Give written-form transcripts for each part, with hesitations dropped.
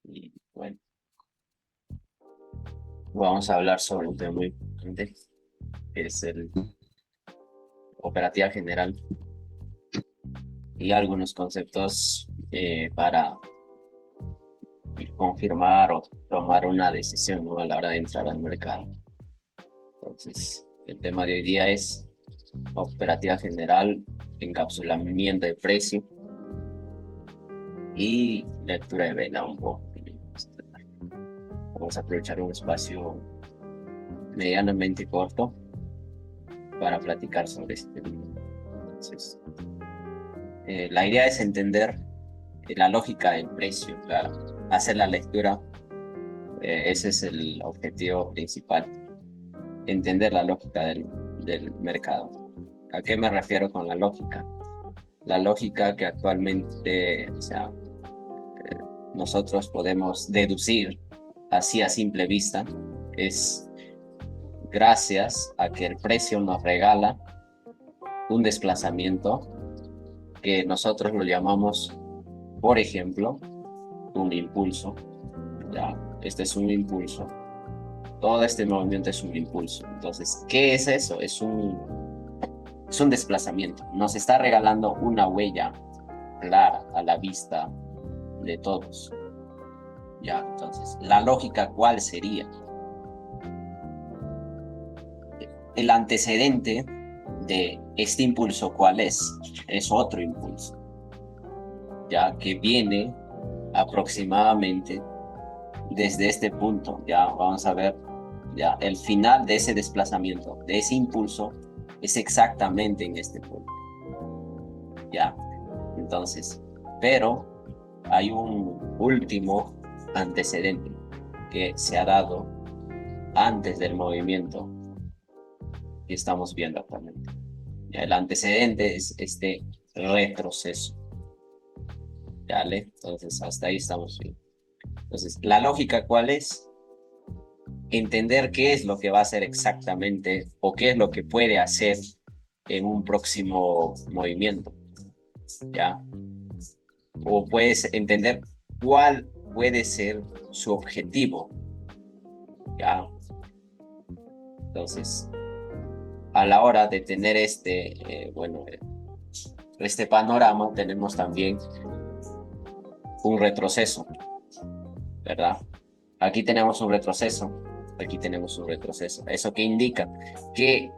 Y bueno, vamos a hablar sobre un tema muy importante, que es el operativa general y algunos conceptos para confirmar o tomar una decisión, ¿no? A la hora de entrar al mercado. Entonces, el tema de hoy día es operativa general, encapsulamiento de precio y lectura de vela un poco. Vamos a aprovechar un espacio medianamente corto para platicar sobre este tema. Entonces, la idea es entender la lógica del precio, claro, hacer la lectura, ese es el objetivo principal, entender la lógica del mercado. ¿A qué me refiero con la lógica? La lógica que actualmente, o sea, nosotros podemos deducir así a simple vista, es gracias a que el precio nos regala un desplazamiento que nosotros lo llamamos, por ejemplo, un impulso. Ya, este es un impulso. Todo este movimiento es un impulso. Entonces, ¿qué es eso? Es un desplazamiento. Nos está regalando una huella clara a la vista de todos. Ya, entonces, la lógica, ¿cuál sería? El antecedente de este impulso, ¿cuál es? Es otro impulso, ya que viene aproximadamente desde este punto. Ya vamos a ver, ya el final de ese desplazamiento, de ese impulso, es exactamente en este punto. Ya, entonces, pero hay un último antecedente que se ha dado antes del movimiento que estamos viendo actualmente. Ya, el antecedente es este retroceso. ¿Vale? Entonces, hasta ahí estamos bien. Entonces, la lógica, ¿cuál es? Entender qué es lo que va a hacer exactamente o qué es lo que puede hacer en un próximo movimiento, ¿ya? O puedes entender cuál puede ser su objetivo, ¿ya? Entonces, a la hora de tener este panorama, tenemos también un retroceso, ¿verdad? Aquí tenemos un retroceso, aquí tenemos un retroceso. ¿Eso qué indica? Que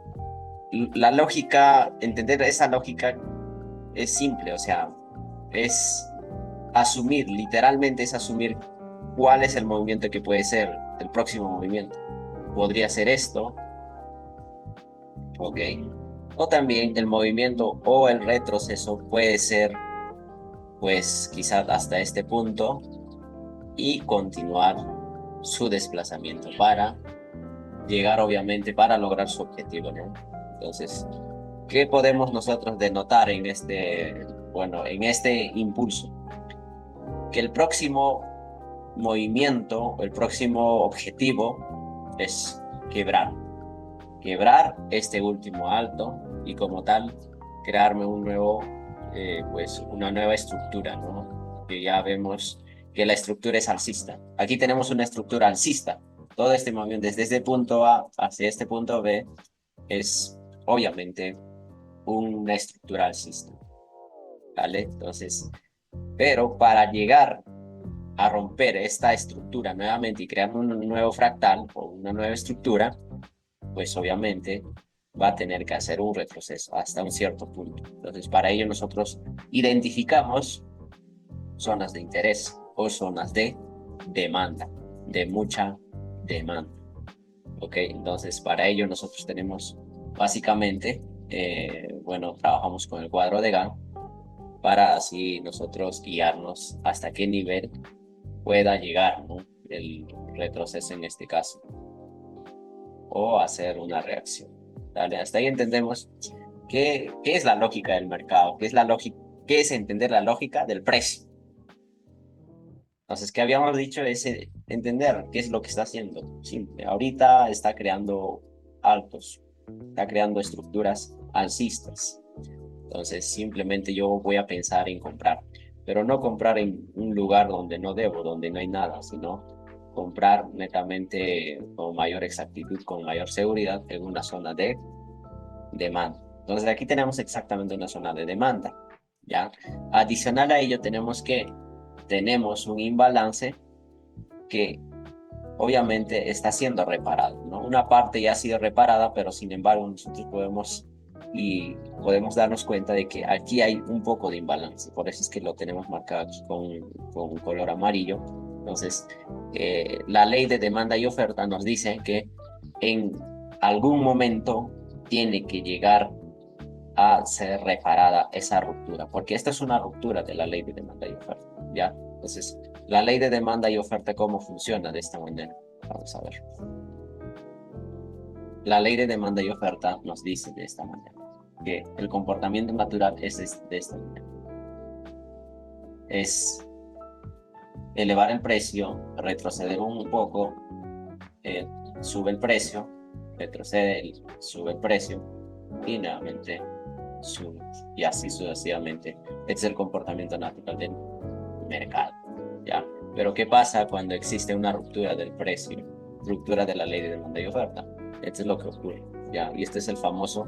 la lógica, entender esa lógica es simple, o sea, es asumir, literalmente es asumir cuál es el movimiento que puede ser el próximo movimiento. Podría ser esto, ok. O también el movimiento o el retroceso puede ser, pues, quizás hasta este punto y continuar su desplazamiento para llegar, obviamente, para lograr su objetivo, ¿no? Entonces, ¿qué podemos nosotros denotar en este impulso? Que el próximo movimiento, el próximo objetivo es quebrar este último alto y como tal crearme una nueva estructura, ¿no? Que ya vemos que la estructura es alcista. Aquí tenemos una estructura alcista. Todo este movimiento desde este punto A hacia este punto B es obviamente una estructura alcista, ¿vale? Entonces, pero para llegar a romper esta estructura nuevamente y crear un nuevo fractal o una nueva estructura, pues obviamente va a tener que hacer un retroceso hasta un cierto punto. Entonces, para ello nosotros identificamos zonas de interés o zonas de demanda, de mucha demanda. ¿Ok? Entonces, para ello nosotros tenemos básicamente, trabajamos con el cuadro de Gantt para así nosotros guiarnos hasta qué nivel pueda llegar, ¿no? El retroceso en este caso, o hacer una reacción. ¿Vale? Hasta ahí entendemos qué es la lógica del mercado, qué es entender la lógica del precio. Entonces, ¿qué habíamos dicho? Es entender qué es lo que está haciendo. Simple. Ahorita está creando altos, está creando estructuras alcistas. Entonces, simplemente yo voy a pensar en comprar, pero no comprar en un un lugar donde no debo, donde no hay nada, sino comprar netamente con mayor exactitud, con mayor seguridad en una zona de demanda. Entonces aquí tenemos exactamente una zona de demanda, ¿ya? Adicional a ello tenemos un imbalance que obviamente está siendo reparado, ¿no? Una parte ya ha sido reparada, pero sin embargo nosotros podemos darnos cuenta de que aquí hay un poco de imbalance, por eso es que lo tenemos marcado aquí con un color amarillo. Entonces, la ley de demanda y oferta nos dice que en algún momento tiene que llegar a ser reparada esa ruptura, porque esta es una ruptura de la ley de demanda y oferta, ¿ya? Entonces, la ley de demanda y oferta, ¿cómo funciona de esta manera? Vamos a ver. La ley de demanda y oferta nos dice de esta manera, que el comportamiento natural es de esta manera. Es elevar el precio, retroceder un poco, sube el precio, retrocede, sube el precio, y nuevamente sube, y así sucesivamente. Este es el comportamiento natural del mercado, ¿ya? Pero ¿qué pasa cuando existe una ruptura del precio, ruptura de la ley de demanda y oferta? Esto es lo que ocurre, ¿ya? Y este es el famoso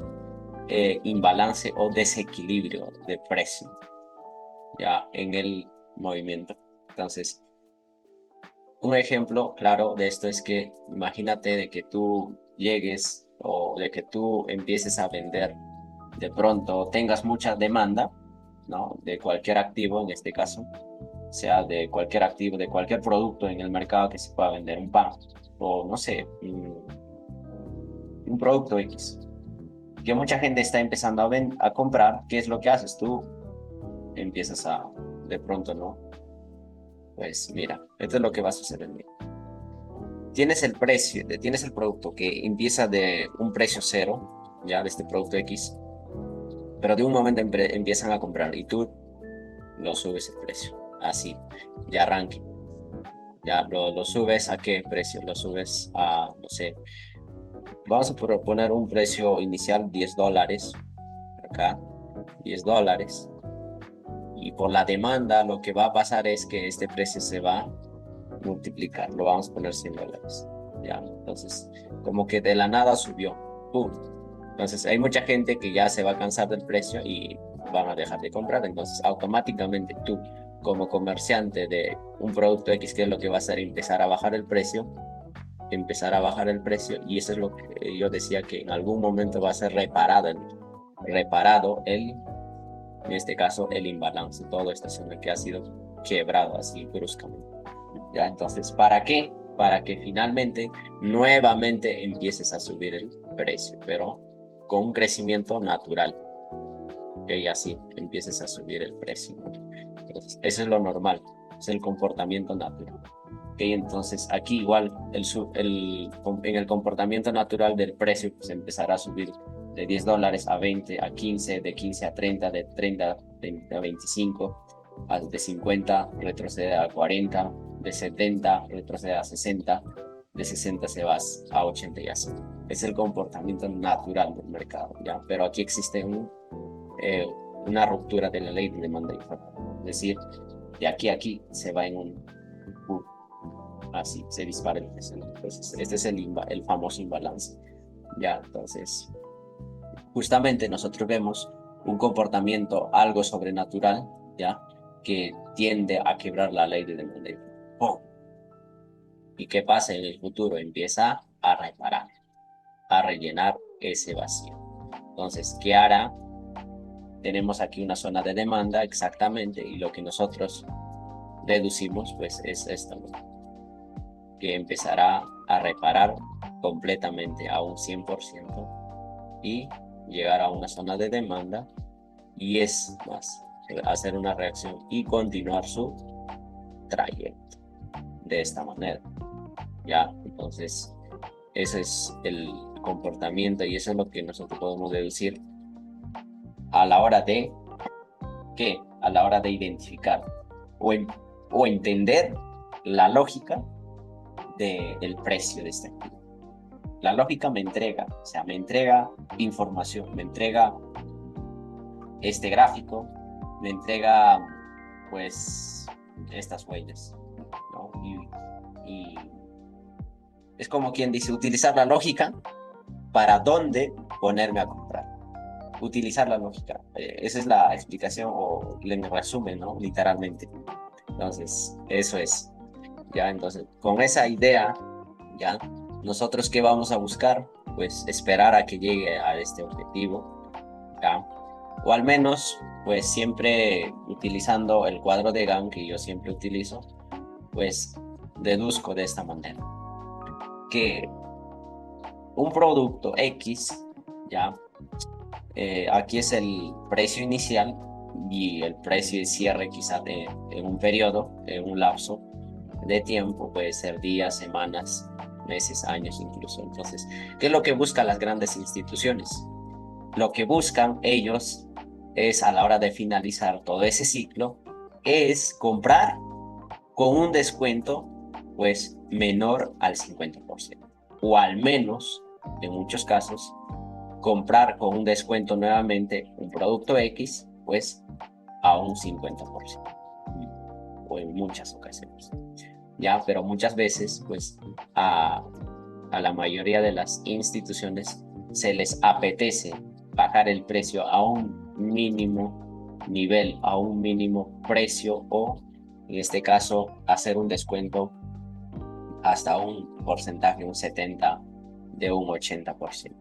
imbalance o desequilibrio de precio, ¿ya? En el movimiento. Entonces, un ejemplo claro de esto es que imagínate de que tú llegues o de que tú empieces a vender, de pronto tengas mucha demanda, ¿no? De cualquier activo en este caso, sea de cualquier activo, de cualquier producto en el mercado que se pueda vender, un pan o no sé, un producto X, que mucha gente está empezando a comprar. ¿Qué es lo que haces? Tú empiezas de pronto, ¿no? Pues mira, esto es lo que va a suceder. Mira. Tienes el precio, tienes el producto que empieza de un precio cero, ya de este producto X, pero de un momento empiezan a comprar y tú lo subes el precio, así, ya arranque. Ya lo subes a qué precio, lo subes a, no sé, vamos a proponer un precio inicial $10, acá, $10. Y por la demanda lo que va a pasar es que este precio se va a multiplicar, lo vamos a poner $100, ¿ya? Entonces, como que de la nada subió, ¡pum! Entonces, hay mucha gente que ya se va a cansar del precio y van a dejar de comprar. Entonces, automáticamente tú, como comerciante de un producto X, ¿qué es lo que va a hacer? Empezar a bajar el precio, y eso es lo que yo decía, que en algún momento va a ser reparado en este caso, el imbalance, todo esta zona que ha sido quebrado así bruscamente. ¿Ya? Entonces, ¿para qué? Para que finalmente nuevamente empieces a subir el precio, pero con un crecimiento natural, y así empieces a subir el precio. Entonces, eso es lo normal, es el comportamiento natural. Entonces, aquí igual en el comportamiento natural del precio pues empezará a subir de $10 a 20, a 15, de 15 a 30, de 30 a 25, de 50 retrocede a 40, de 70 retrocede a 60, de 60 se va a 80 y así. Es el comportamiento natural del mercado, ¿ya? Pero aquí existe una ruptura de la ley de demanda y oferta. Es decir, de aquí a aquí se va en un así, se dispara el precio. Entonces, este es el famoso imbalance, ¿ya? Entonces, justamente nosotros vemos un comportamiento algo sobrenatural, ¿ya? Que tiende a quebrar la ley de demanda y oferta. ¡Pum! ¿Y qué pasa en el futuro? Empieza a reparar, a rellenar ese vacío. Entonces, ¿qué hará? Tenemos aquí una zona de demanda exactamente, y lo que nosotros deducimos pues es esto, ¿no? Que empezará a reparar completamente a un 100% y llegar a una zona de demanda, y es más, hacer una reacción y continuar su trayecto de esta manera, ¿ya? Entonces, ese es el comportamiento y eso es lo que nosotros podemos deducir a la hora de ¿qué? A la hora de identificar o entender la lógica del precio de este activo. La lógica me entrega información, me entrega este gráfico, me entrega pues estas huellas, ¿no? Y es como quien dice, utilizar la lógica para dónde ponerme a comprar. Utilizar la lógica. Esa es la explicación o el resumen, ¿no? Literalmente. Entonces, eso es. Ya, entonces, con esa idea, ya, nosotros qué vamos a buscar, pues esperar a que llegue a este objetivo, ya, o al menos, pues siempre utilizando el cuadro de Gantt que yo siempre utilizo, pues deduzco de esta manera, que un producto X, ya, aquí es el precio inicial y el precio de cierre quizá en un periodo, en un lapso de tiempo, puede ser días, semanas, meses, años incluso. Entonces, ¿qué es lo que buscan las grandes instituciones? Lo que buscan ellos es, a la hora de finalizar todo ese ciclo, es comprar con un descuento pues menor al 50%, o al menos, en muchos casos, comprar con un descuento nuevamente un producto X, pues a un 50%, o en muchas ocasiones. Ya, pero muchas veces, pues a la mayoría de las instituciones se les apetece bajar el precio a un mínimo nivel, a un mínimo precio, o en este caso hacer un descuento hasta un porcentaje, un 70, de un 80%,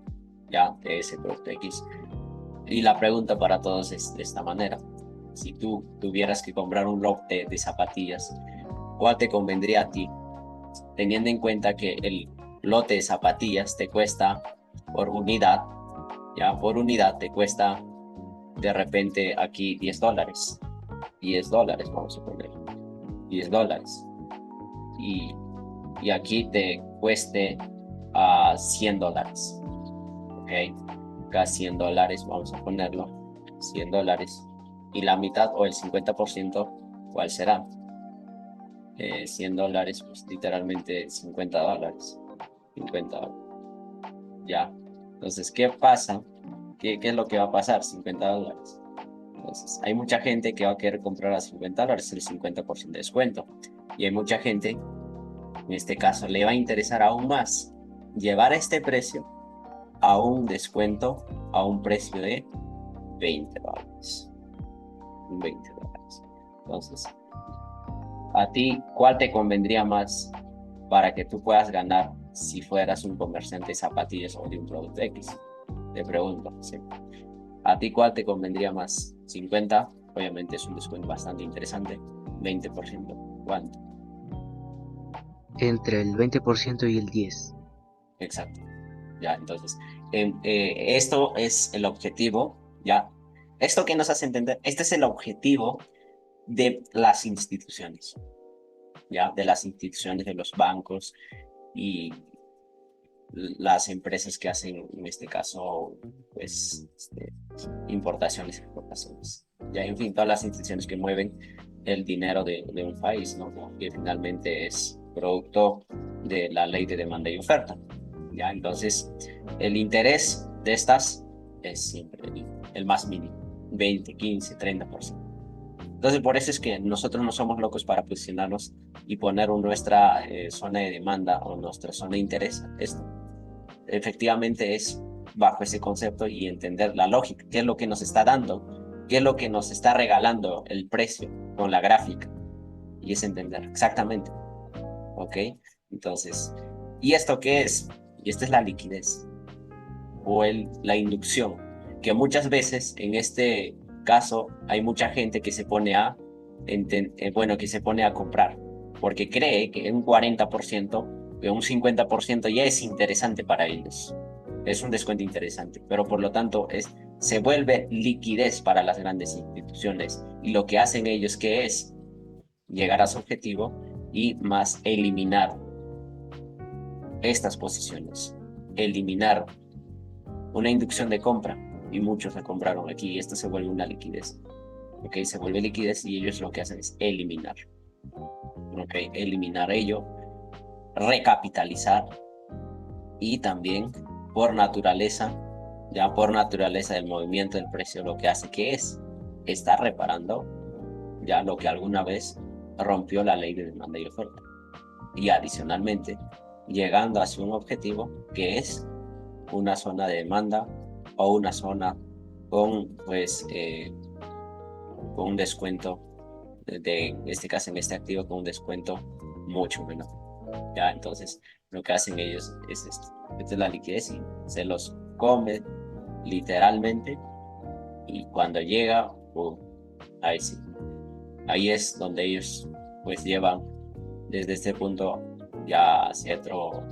ya, de ese producto X. Y la pregunta para todos es de esta manera: si tú tuvieras que comprar un lote de zapatillas, ¿cuál te convendría a ti? Teniendo en cuenta que el lote de zapatillas te cuesta por unidad, ya por unidad te cuesta de repente aquí $10, $10 vamos a poner, $10, y, y aquí te cueste a $100, ¿ok? Acá $100, vamos a ponerlo, $100, y la mitad o el 50%, ¿cuál será? $100, pues literalmente $50, 50 dólares, ya. Entonces, ¿qué pasa? ¿Qué es lo que va a pasar? $50. Entonces, hay mucha gente que va a querer comprar a $50, el 50% de descuento. Y hay mucha gente, en este caso, le va a interesar aún más llevar este precio a un descuento, a un precio de $20. $20. Entonces, ¿a ti cuál te convendría más para que tú puedas ganar si fueras un comerciante de zapatillas o de un producto X? Te pregunto, ¿sí? ¿A ti cuál te convendría más? 50, obviamente es un descuento bastante interesante. 20%, ¿cuánto? Entre el 20% y el 10%. Exacto. Ya, entonces, esto es el objetivo, ¿ya? Esto que nos hace entender, este es el objetivo de las instituciones, ¿ya? De las instituciones, de los bancos y las empresas que hacen, en este caso, pues, importaciones y exportaciones. Ya, en fin, todas las instituciones que mueven el dinero de un país, ¿no? Que finalmente es producto de la ley de demanda y oferta. Ya, entonces, el interés de estas es siempre el más mínimo, 20, 15, 30%. Entonces, por eso es que nosotros no somos locos para posicionarnos y poner nuestra zona de demanda o nuestra zona de interés. Esto efectivamente es bajo ese concepto y entender la lógica, qué es lo que nos está dando, qué es lo que nos está regalando el precio con la gráfica. Y es entender exactamente, ¿ok? Entonces, ¿y esto qué es? Y esta es la liquidez o la inducción, que muchas veces en este caso hay mucha gente que se pone bueno, que se pone a comprar, porque cree que un 40%, que un 50% ya es interesante para ellos. Es un descuento interesante, pero por lo tanto se vuelve liquidez para las grandes instituciones, y lo que hacen ellos que es llegar a su objetivo y más eliminar estas posiciones, eliminar una inducción de compra, y muchos la compraron aquí, y esto se vuelve una liquidez. ¿Ok? Se vuelve liquidez y ellos lo que hacen es eliminar. ¿Ok? Eliminar ello, recapitalizar, y también por naturaleza, ya por naturaleza del movimiento del precio, lo que hace que es estar reparando ya lo que alguna vez rompió la ley de demanda y oferta. Y adicionalmente, llegando hacia un objetivo que es una zona de demanda o una zona con, pues, con un descuento, en este caso, en este activo, con un descuento mucho menor. Ya, entonces, lo que hacen ellos es esto. Esta es la liquidez y se los come literalmente, y cuando llega, ahí sí. Ahí es donde ellos pues llevan desde este punto ya hacia otro,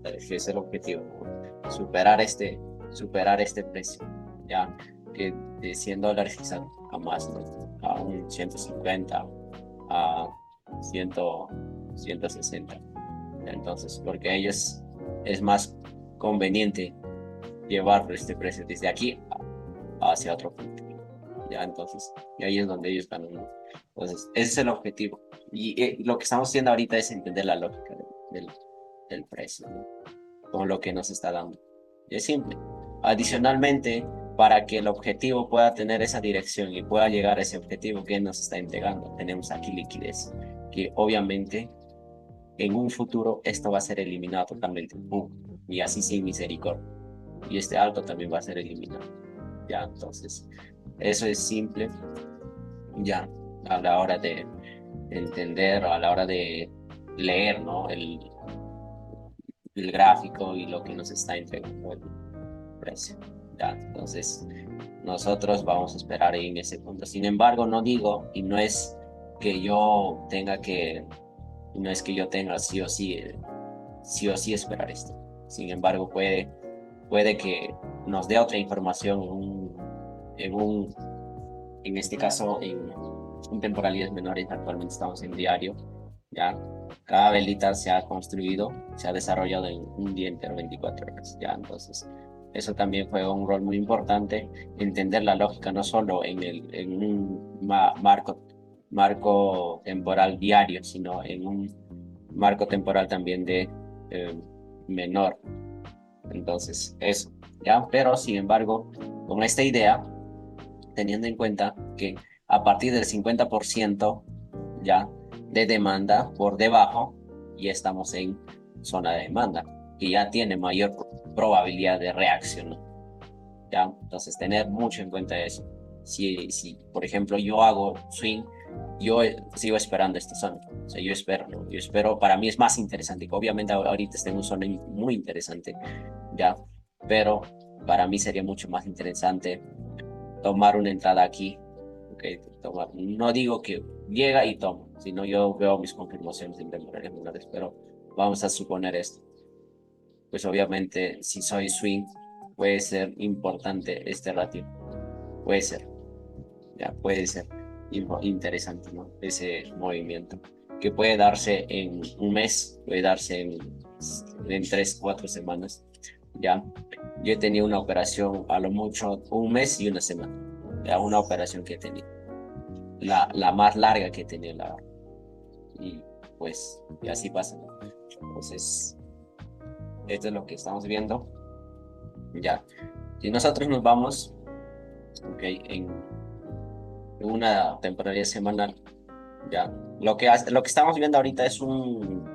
que es el objetivo, ¿no? Superar este precio, ya que de $100 quizás a más, ¿no? A un 150, a 100, 160. Entonces, porque a ellos es más conveniente llevar este precio desde aquí hacia otro punto. Ya, entonces, y ahí es donde ellos ganan, ¿no? Entonces, ese es el objetivo. Y lo que estamos haciendo ahorita es entender la lógica del precio, ¿no? Con lo que nos está dando. Y es simple. Adicionalmente, para que el objetivo pueda tener esa dirección y pueda llegar a ese objetivo que nos está entregando, tenemos aquí liquidez, que obviamente en un futuro esto va a ser eliminado totalmente. Y así sin misericordia. Y este alto también va a ser eliminado. Ya, entonces, eso es simple, ya, a la hora de entender, a la hora de leer, ¿no? El gráfico y lo que nos está entregando el precio. Ya, entonces, nosotros vamos a esperar en ese punto. Sin embargo, no digo, y no es que yo tenga sí o sí esperar esto. Sin embargo, puede que nos dé otra información en este caso, en temporalidades menores. Actualmente estamos en diario, ya. Cada velita se ha construido, se ha desarrollado en un día entero, 24 horas, ya. Entonces, eso también fue un rol muy importante, entender la lógica, no solo en un marco temporal diario, sino en un marco temporal también de menor. Entonces, eso, ya. Pero, sin embargo, con esta idea, teniendo en cuenta que a partir del 50% ya de demanda por debajo, ya estamos en zona de demanda, que ya tiene mayor probabilidad de reacción, ¿no? ¿Ya? Entonces, tener mucho en cuenta eso. Si por ejemplo, yo hago swing, yo sigo esperando esta zona. O sea, yo espero, ¿no? Yo espero, para mí es más interesante, que obviamente ahorita está en una zona muy interesante, ¿ya? Pero para mí sería mucho más interesante tomar una entrada aquí. Okay, no digo que llega y toma, sino yo veo mis confirmaciones en temporales menores, pero vamos a suponer esto. Pues obviamente, si soy swing, puede ser importante este ratio. Puede ser, ya puede ser interesante, ¿no? Ese movimiento que puede darse en un mes, puede darse en 3, 4 semanas, ya. Yo he tenido una operación a lo mucho un mes y una semana, ya, una operación que he tenido, la más larga que he tenido, la verdad. Y pues, y así pasa, ¿no? Entonces, esto es lo que estamos viendo, ya. Si nosotros nos vamos, ok, en una temporalidad semanal, ya, lo que estamos viendo ahorita es un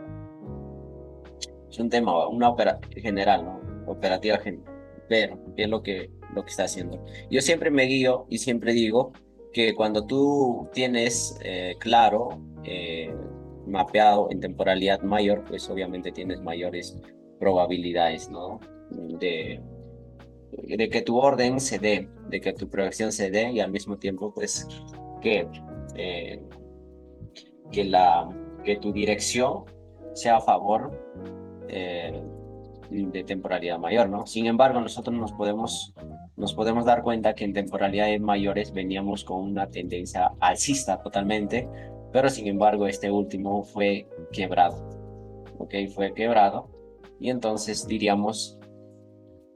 tema, una general, ¿no? Operativa general. Pero, ¿qué es lo que está haciendo? Yo siempre me guío y siempre digo que cuando tú tienes claro, mapeado en temporalidad mayor, pues obviamente tienes mayores probabilidades, ¿no? De que tu orden se dé, de que tu proyección se dé, y al mismo tiempo, pues, que, eh, que tu dirección sea a favor de temporalidad mayor, ¿no? Sin embargo, nosotros nos podemos dar cuenta que en temporalidades mayores veníamos con una tendencia alcista totalmente, pero sin embargo este último fue quebrado, ¿ok? Fue quebrado, y entonces diríamos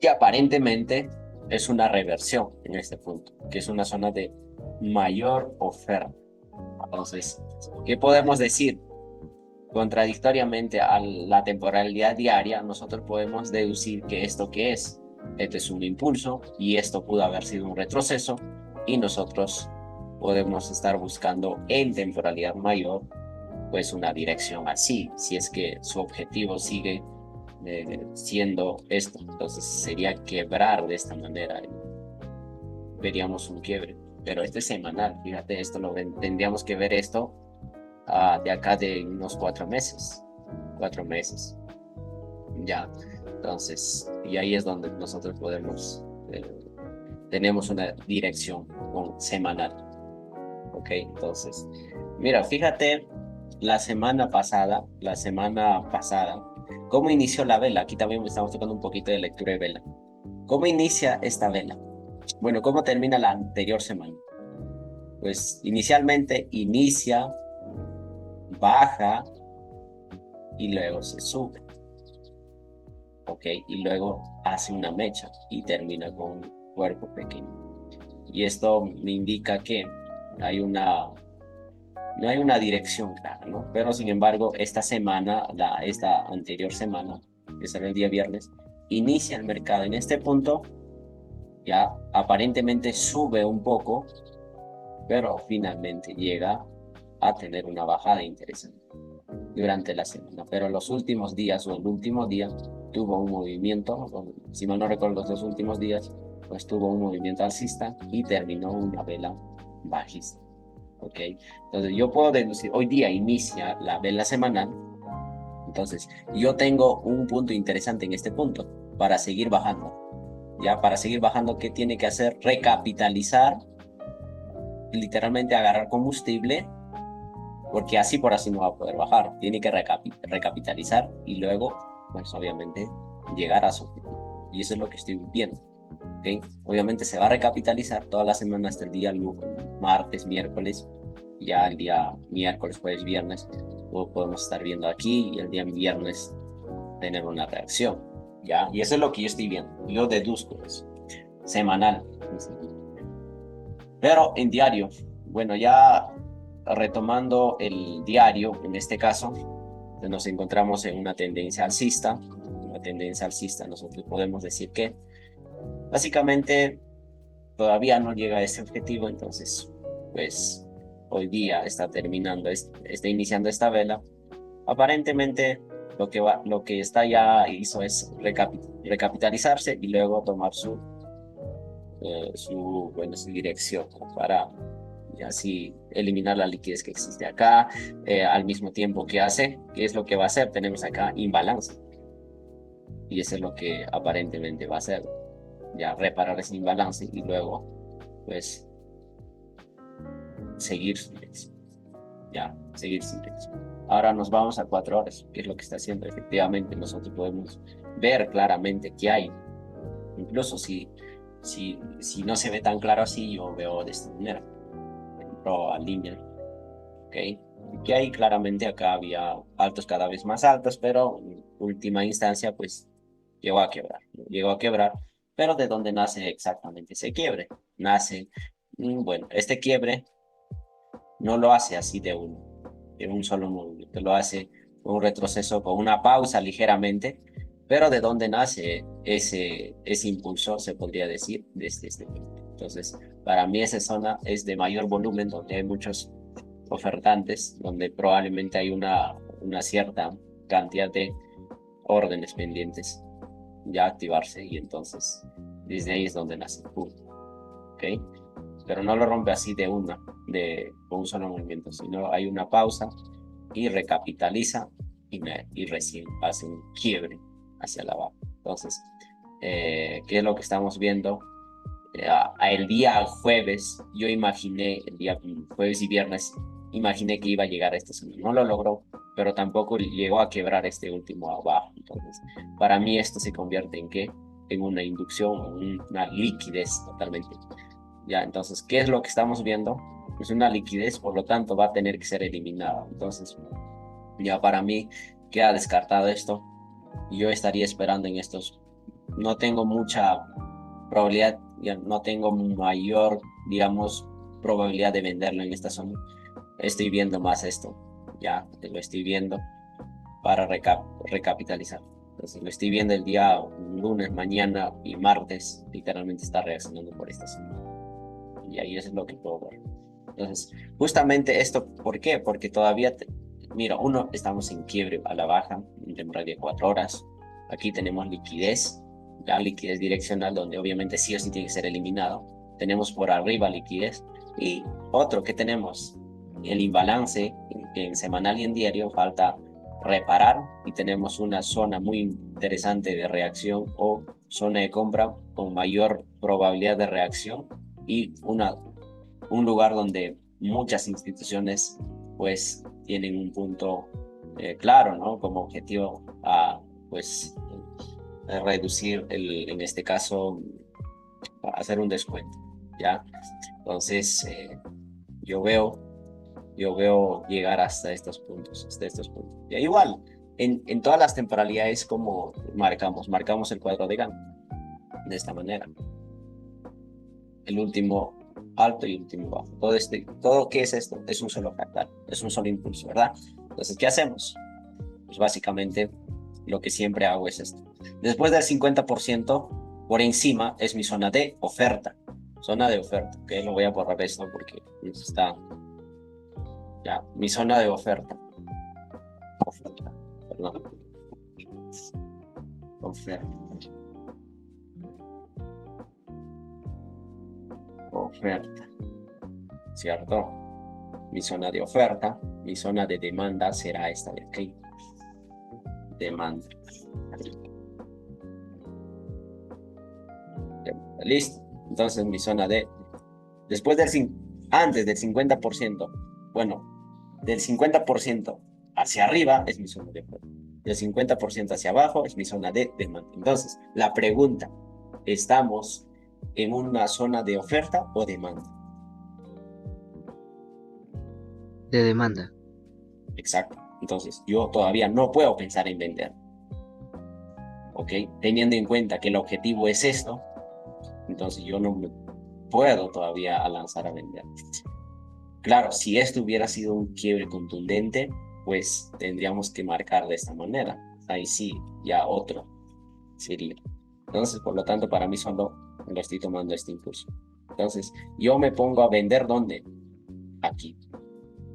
que aparentemente es una reversión en este punto, que es una zona de mayor oferta. Entonces, ¿qué podemos decir? Contradictoriamente a la temporalidad diaria, nosotros podemos deducir que esto que esto es un impulso y esto pudo haber sido un retroceso, y nosotros podemos estar buscando en temporalidad mayor, pues una dirección así, si es que su objetivo sigue siendo esto. Entonces sería quebrar de esta manera, veríamos un quiebre, pero este es semanal, fíjate, esto tendríamos que ver esto de acá de unos 4 meses, ya. Entonces, y ahí es donde nosotros tenemos una dirección semanal, ¿ok? Entonces, mira, fíjate, la semana pasada, ¿cómo inició la vela? Aquí también estamos tocando un poquito de lectura de vela. ¿Cómo inicia esta vela? Bueno, ¿cómo termina la anterior semana? Pues inicialmente inicia, baja y luego se sube, ¿ok? Y luego hace una mecha y termina con un cuerpo pequeño. Y esto me indica que no hay una dirección clara, ¿no? Pero sin embargo, esta semana, esta anterior semana, que será el día viernes, inicia el mercado. En este punto ya aparentemente sube un poco, pero finalmente llega a tener una bajada interesante durante la semana. Pero los últimos días o el último día tuvo un movimiento, si mal no recuerdo los 2 últimos días, pues tuvo un movimiento alcista y terminó una vela bajista. ¿Ok? Entonces yo puedo deducir, hoy día inicia la vela semanal, entonces yo tengo un punto interesante en este punto para seguir bajando. Ya para seguir bajando, ¿qué tiene que hacer? Recapitalizar, literalmente agarrar combustible, porque así por así no va a poder bajar. Tiene que recapitalizar y luego, pues obviamente, llegar a su objetivo. Y eso es lo que estoy viendo. ¿Okay? Obviamente se va a recapitalizar toda la semana hasta el día martes, miércoles, ya el día miércoles, jueves, viernes, podemos estar viendo aquí y el día viernes tener una reacción, ¿ya? Y eso es lo que yo estoy viendo, yo deduzco eso, semanal. Pero en diario, bueno, ya retomando el diario, en este caso, nos encontramos en una tendencia alcista. Nosotros podemos decir que básicamente todavía no llega a ese objetivo, entonces, pues hoy día está está iniciando esta vela. Aparentemente lo que está ya hizo es recapitalizarse y luego tomar su dirección, ¿no? Para y así eliminar la liquidez que existe acá, al mismo tiempo que ¿qué es lo que va a hacer? Tenemos acá imbalance, y eso es lo que aparentemente va a hacer, ya reparar ese imbalance y luego, pues, seguir su dirección, ya, seguir su dirección. Ahora nos vamos a 4 horas, que es lo que está haciendo. Efectivamente, nosotros podemos ver claramente qué hay, incluso si no se ve tan claro así, yo veo de esta manera, entro a línea, ¿ok? Que ahí claramente acá había altos cada vez más altos, pero en última instancia, pues llegó a quebrar, ¿no? Llegó a quebrar, pero ¿de dónde nace exactamente ese quiebre? Nace, bueno, este quiebre no lo hace así en un solo movimiento, lo hace con un retroceso, con una pausa ligeramente, pero ¿de dónde nace ese impulsor? Se podría decir desde este punto. Entonces, para mí esa zona es de mayor volumen, donde hay muchos ofertantes, donde probablemente hay una cierta cantidad de órdenes pendientes ya activarse, y entonces desde ahí es donde nace el punto, ¿ok? Pero no lo rompe así con un solo movimiento, sino hay una pausa y recapitaliza y recién hace un quiebre hacia la baja. Entonces, ¿qué es lo que estamos viendo? El día jueves, yo imaginé, el día jueves y viernes, imaginé que iba a llegar a esta zona. No lo logró, pero tampoco llegó a quebrar este último abajo. Entonces, para mí esto se convierte en ¿qué? En una inducción, una liquidez totalmente. Ya, entonces, ¿qué es lo que estamos viendo? Pues una liquidez, por lo tanto, va a tener que ser eliminada. Entonces, ya para mí queda descartado esto. Yo estaría esperando en estos. No tengo mucha probabilidad, ya no tengo mayor, digamos, probabilidad de venderlo en esta zona. Estoy viendo más esto, ya lo estoy viendo para recapitalizar. Entonces lo estoy viendo el día lunes, mañana y martes, literalmente está reaccionando por esta zona. Y ahí eso es lo que puedo ver. Entonces, justamente esto, ¿por qué? Porque todavía, mira, estamos en quiebre a la baja, en temporalidad de 4 horas. Aquí tenemos liquidez, la liquidez direccional, donde obviamente sí o sí tiene que ser eliminado. Tenemos por arriba liquidez. Y otro que tenemos, el imbalance en semanal y en diario, falta reparar y tenemos una zona muy interesante de reacción o zona de compra con mayor probabilidad de reacción y un lugar donde muchas instituciones pues tienen un punto claro, ¿no? Como objetivo a pues reducir en este caso, hacer un descuento, ¿ya? Entonces, yo veo, yo veo llegar hasta estos puntos, hasta estos puntos. Y igual, en todas las temporalidades como marcamos el cuadro de Gantt de esta manera. El último alto y el último bajo. Todo ¿qué es esto? Es un solo fractal, es un solo impulso, ¿verdad? Entonces, ¿qué hacemos? Pues básicamente lo que siempre hago es esto. Después del 50%, por encima es mi zona de oferta. Zona de oferta, ¿ok? Lo voy a borrar esto porque está ya, mi zona de oferta. Oferta, perdón. Oferta. Oferta. ¿Cierto? Mi zona de oferta, mi zona de demanda será esta de aquí. Demanda. Listo. Entonces mi zona de, antes del 50%, bueno, del 50% hacia arriba es mi zona de oferta. Del 50% hacia abajo es mi zona de demanda. Entonces, la pregunta, ¿estamos en una zona de oferta o demanda? De demanda. Exacto. Entonces, yo todavía no puedo pensar en vender. ¿Ok? Teniendo en cuenta que el objetivo es esto, entonces yo no me puedo todavía lanzar a vender. Claro, si esto hubiera sido un quiebre contundente, pues tendríamos que marcar de esta manera. Ahí sí, ya otro sería. Entonces, por lo tanto, para mí solo lo estoy tomando este impulso. Entonces, yo me pongo a vender ¿dónde? Aquí.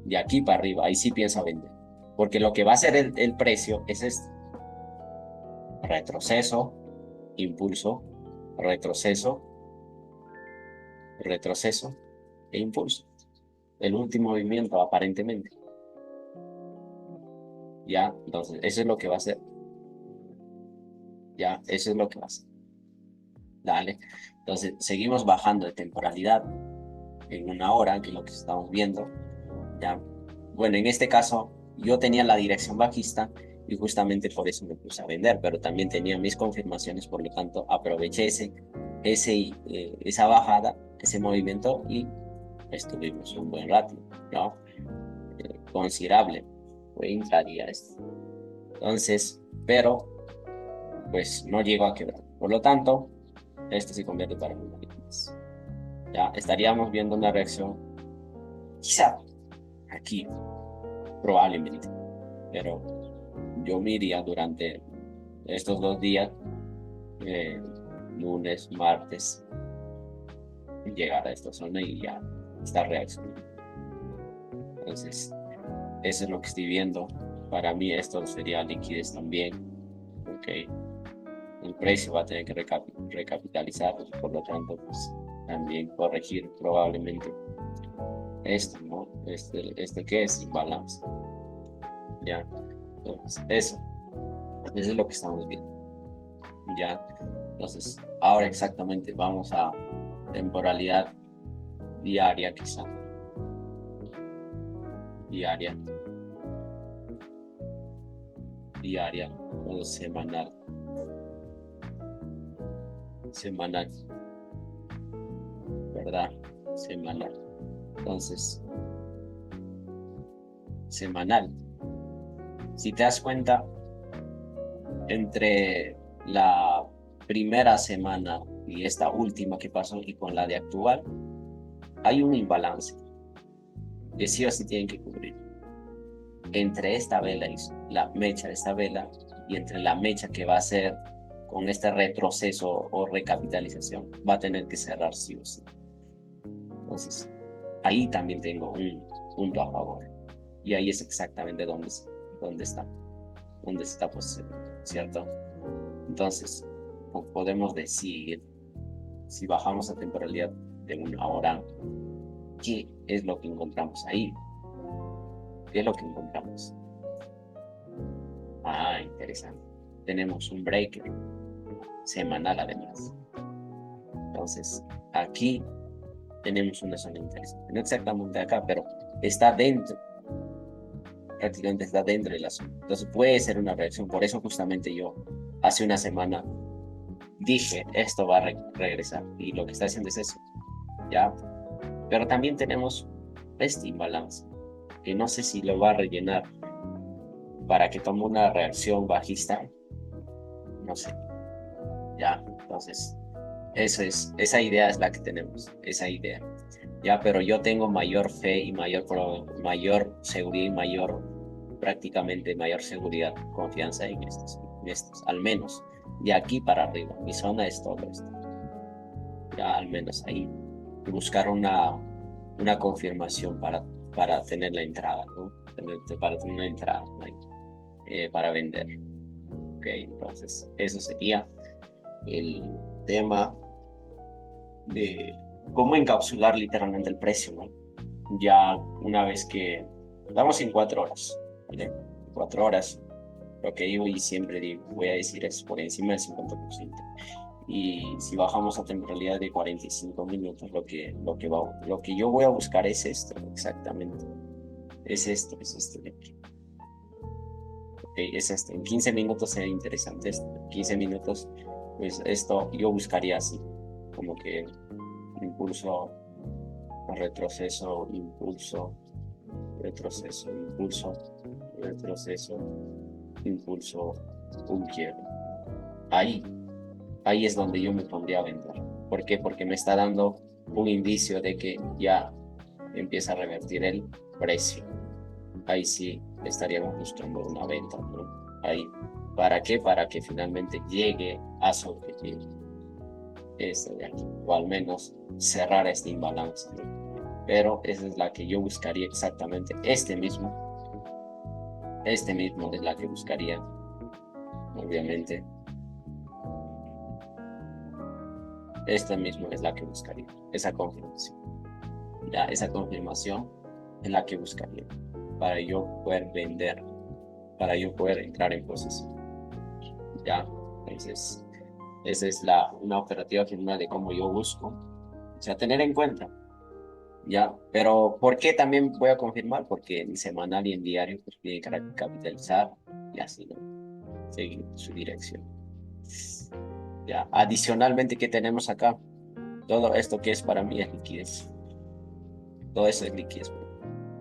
De aquí para arriba, ahí sí pienso vender. Porque lo que va a hacer el precio es este. Retroceso, impulso, retroceso, retroceso e impulso. El último movimiento aparentemente. Ya, entonces, eso es lo que va a hacer. Ya, eso es lo que va a hacer. Dale. Entonces, seguimos bajando de temporalidad en 1 hora, que es lo que estamos viendo. Ya. Bueno, en este caso, yo tenía la dirección bajista y justamente por eso me puse a vender, pero también tenía mis confirmaciones, por lo tanto, aproveché esa bajada, ese movimiento y estuvimos un buen rato, ¿no? Considerable. Fue intradia esto. Entonces, pero pues no llegó a quebrar. Por lo tanto, esto se convierte para una liquidez. Ya estaríamos viendo una reacción, quizá aquí, probablemente, pero yo me iría durante estos 2 días, eh, lunes, martes, llegar a esta zona y ya estar reaccionando. Entonces, eso es lo que estoy viendo. Para mí esto sería liquidez también, porque el precio va a tener que recapitalizar, por lo tanto, pues también corregir probablemente esto, ¿no? Este que es imbalance. Ya, entonces, eso es lo que estamos viendo. Ya, entonces, ahora exactamente vamos a temporalidad diaria, quizá. Diaria o semanal. Semanal, ¿verdad? Semanal. Entonces, semanal. Si te das cuenta, entre la primera semana y esta última que pasó y con la de actual, hay un imbalance que sí o sí tienen que cubrir entre esta vela y la mecha de esta vela y entre la mecha que va a ser con este retroceso o recapitalización, va a tener que cerrar sí o sí. Entonces, ahí también tengo un punto a favor. Y ahí es exactamente dónde está posicionado, ¿cierto? Entonces, podemos decir, si bajamos la temporalidad de 1 hora, ¿qué es lo que encontramos ahí? ¿Qué es lo que encontramos? Ah, interesante. Tenemos un break semanal además. Entonces, aquí tenemos una zona interesante. No exactamente acá, pero está dentro. Prácticamente está dentro de la zona. Entonces puede ser una reacción. Por eso justamente yo hace una semana dije, esto va a regresar. Y lo que está haciendo es eso. ¿Ya? Pero también tenemos este imbalance, que no sé si lo va a rellenar para que tome una reacción bajista. No sé. ¿Ya? Entonces, esa idea es la que tenemos. Esa idea. ¿Ya? Pero yo tengo mayor fe y mayor seguridad y prácticamente mayor seguridad, confianza en estos, al menos de aquí para arriba. Mi zona es todo esto. Ya al menos ahí. Buscar una confirmación para tener la entrada, ¿no? Para tener una entrada, para vender. Ok, entonces eso sería el tema de cómo encapsular literalmente el precio, ¿no? Ya una vez que damos en 4 horas, ¿vale? 4 horas, lo que digo y siempre digo, voy a decir es por encima del 50%. Y si bajamos a temporalidad de 45 minutos, lo que yo voy a buscar es esto, exactamente. Es esto de aquí. Okay, es esto. En 15 minutos sería interesante esto. En 15 minutos, pues esto yo buscaría así, como que impulso, retroceso, impulso, retroceso, impulso, retroceso, impulso, un quiebre. Ahí es donde yo me pondría a vender. ¿Por qué? Porque me está dando un indicio de que ya empieza a revertir el precio. Ahí sí estaríamos buscando una venta, ¿no? Ahí. ¿Para qué? Para que finalmente llegue a su objetivo. Este de aquí. O al menos cerrar este imbalance, ¿no? Pero esa es la que yo buscaría exactamente. Este mismo es la que buscaría, obviamente. Esta misma es la que buscaría, esa confirmación. Ya, esa confirmación es la que buscaría para yo poder vender, para yo poder entrar en posición. Ya, entonces, esa es una operativa final de cómo yo busco. O sea, tener en cuenta. Ya, pero ¿por qué también voy a confirmar? Porque en semanal y en diario pues tiene que capitalizar y así, ¿no? Seguir su dirección. Ya, adicionalmente, ¿qué tenemos acá? Todo esto que es para mí es liquidez. Todo eso es liquidez.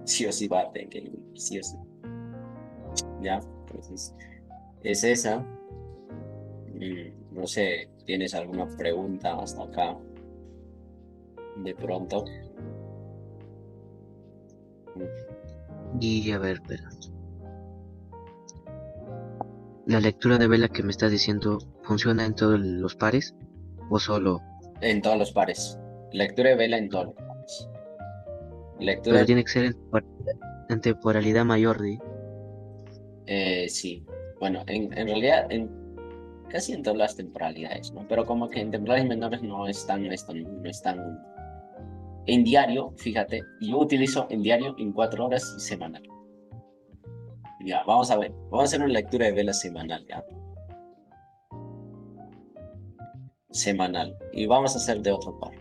Sí o sí va a tener que sí o sí. Ya, entonces, es esa. No sé, ¿tienes alguna pregunta hasta acá? De pronto. Y a ver, pero la lectura de vela que me estás diciendo, ¿funciona en todos los pares o solo? En todos los pares. Lectura de vela en todos los pares. Pero Lectura, tiene que ser en temporalidad mayor de... sí. Bueno, en realidad, casi en todas las temporalidades, ¿no? Pero como que en temporalidades menores no están, no están. En diario, fíjate, yo utilizo en diario en 4 horas y semanal. Ya, vamos a ver. Vamos a hacer una lectura de vela semanal, ya. Semanal. Y vamos a hacer de otro par.